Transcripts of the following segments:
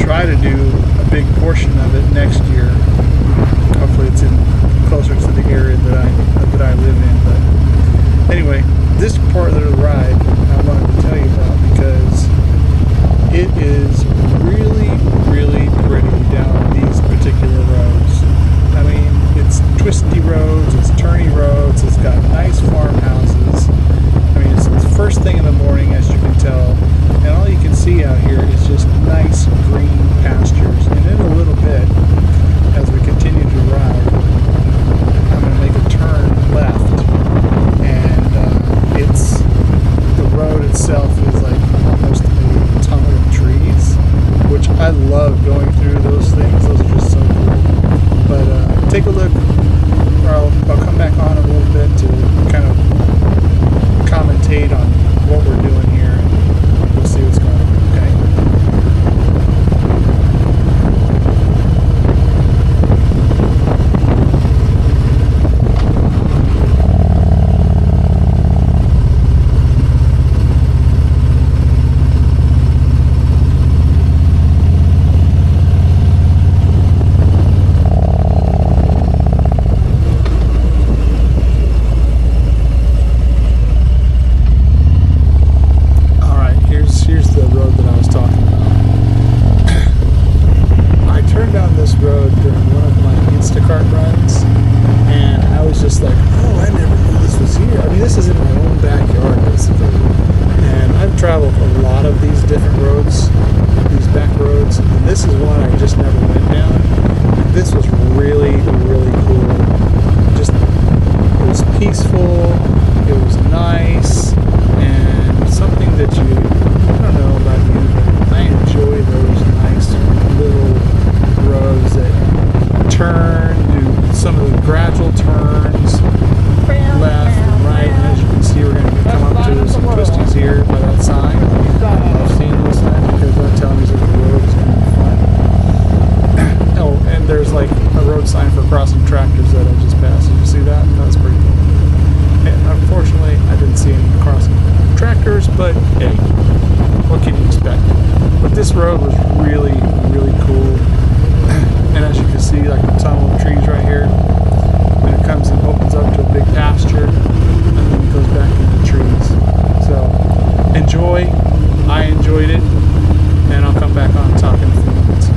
try to do a big portion of it next year. Hopefully it's in closer to the area that I live in. But anyway, this part of the ride I wanted to tell you about because it is really, really pretty down these particular roads. I mean, it's twisty roads, it's turny roads, it's got nice farmhouses. I mean, it's the first thing in the morning, as you can tell, and all you can see out here is just nice green pastures. And in a little bit, as we continue to ride, I'm going to make a turn left, and the road itself is like almost a tunnel of trees, which I love going through those things. Those are just so cool. But take a look, or I'll come back on a little bit to kind of commentate on what we're doing here, and we'll see what's going on, okay? Traveled a lot of these different roads, these back roads, and this is one I just never went down. And this was really, really cool. Just, it was peaceful, it was nice, and something that I don't know about you, but I enjoy those nice little roads that turn, do some of the gradual turns, left and right, and as you can see, we're going to come up to some twisties here by that sign. I've seen those signs because that tells me that the road is going to be fun. Oh, and there's like a road sign for crossing tractors that I just passed. Did you see that? That's pretty cool. And unfortunately, I didn't see any crossing tractors, but hey, what can you expect? But this road was really, really cool. And as you can see, like a tunnel of trees right here. And it comes and opens up to a big pasture, and then it goes back into the trees. So enjoy. I enjoyed it, and I'll come back on and talk in a few minutes.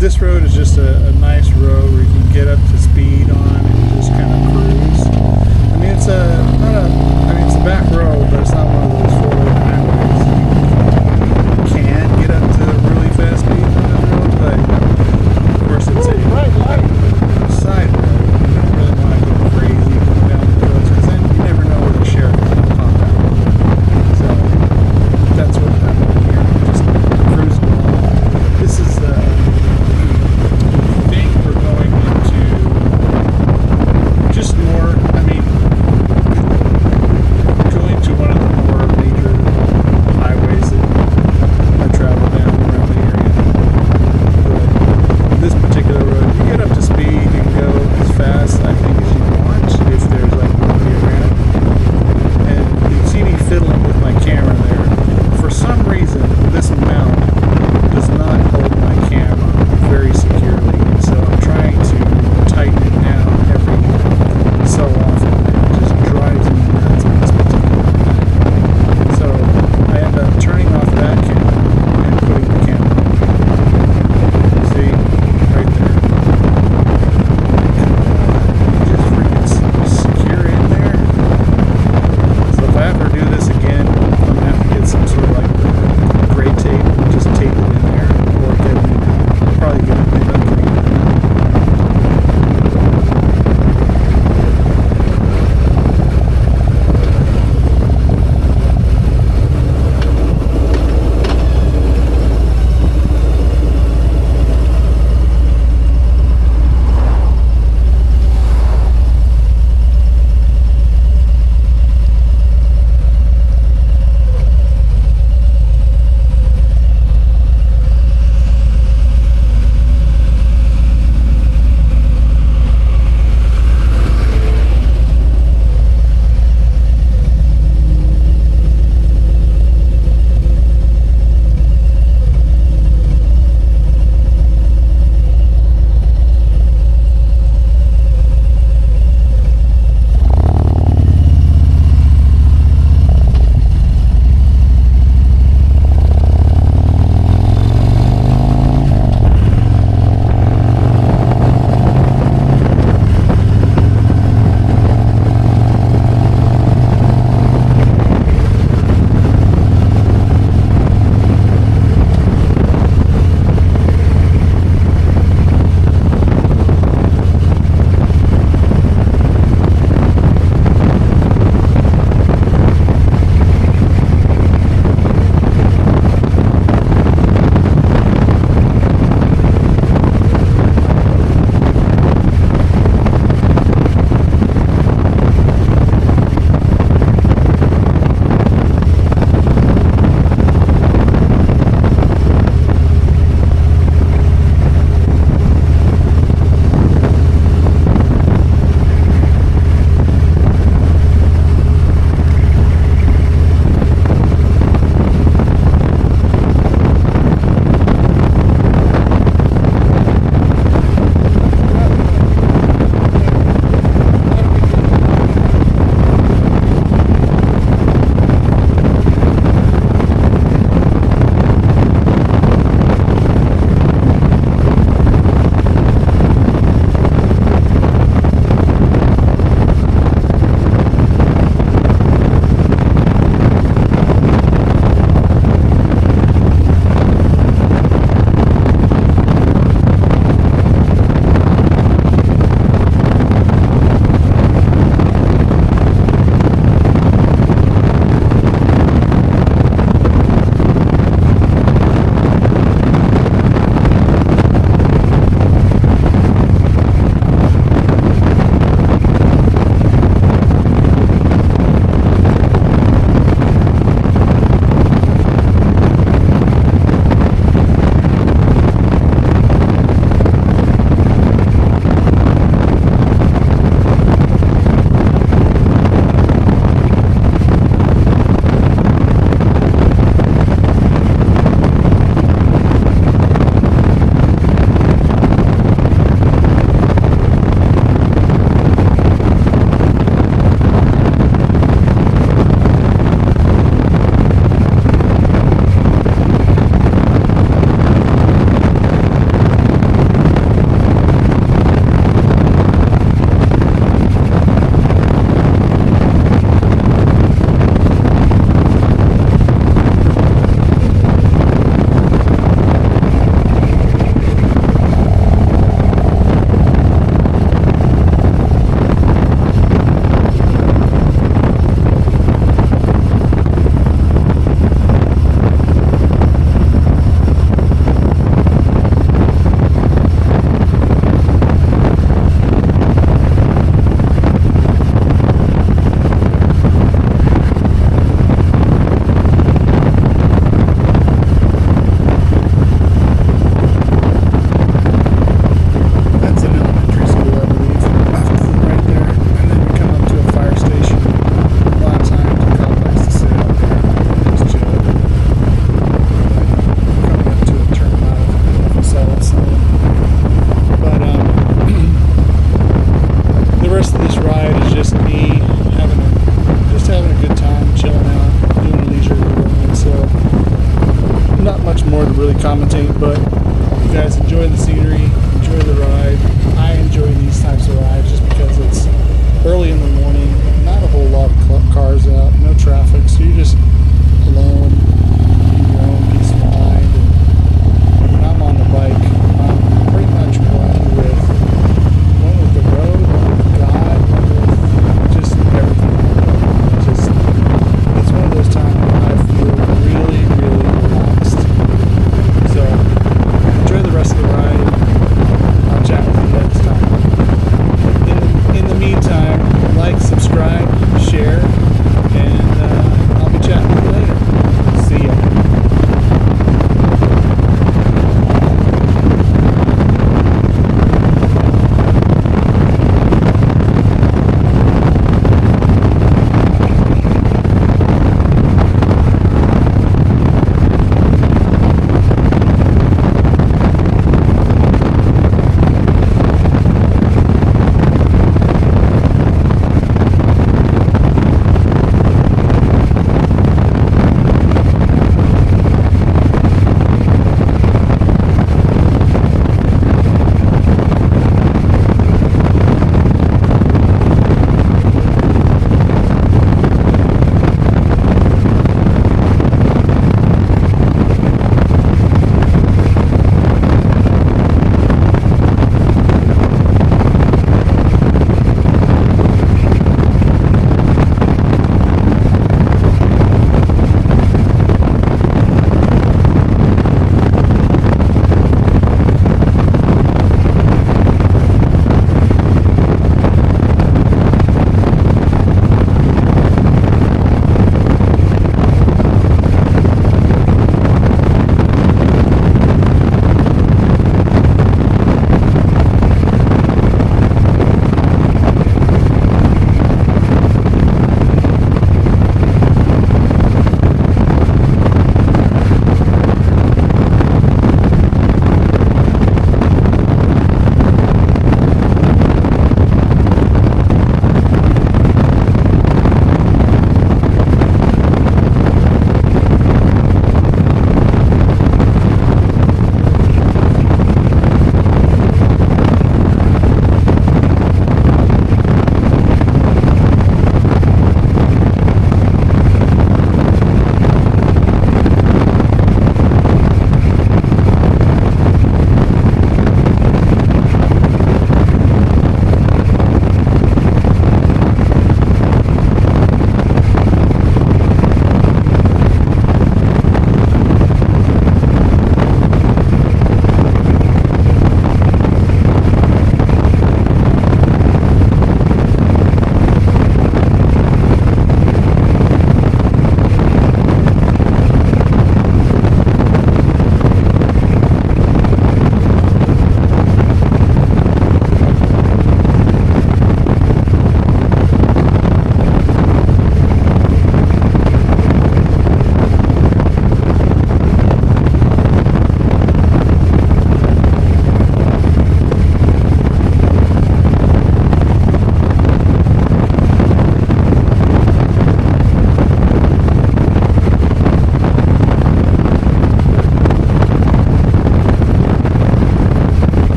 This road is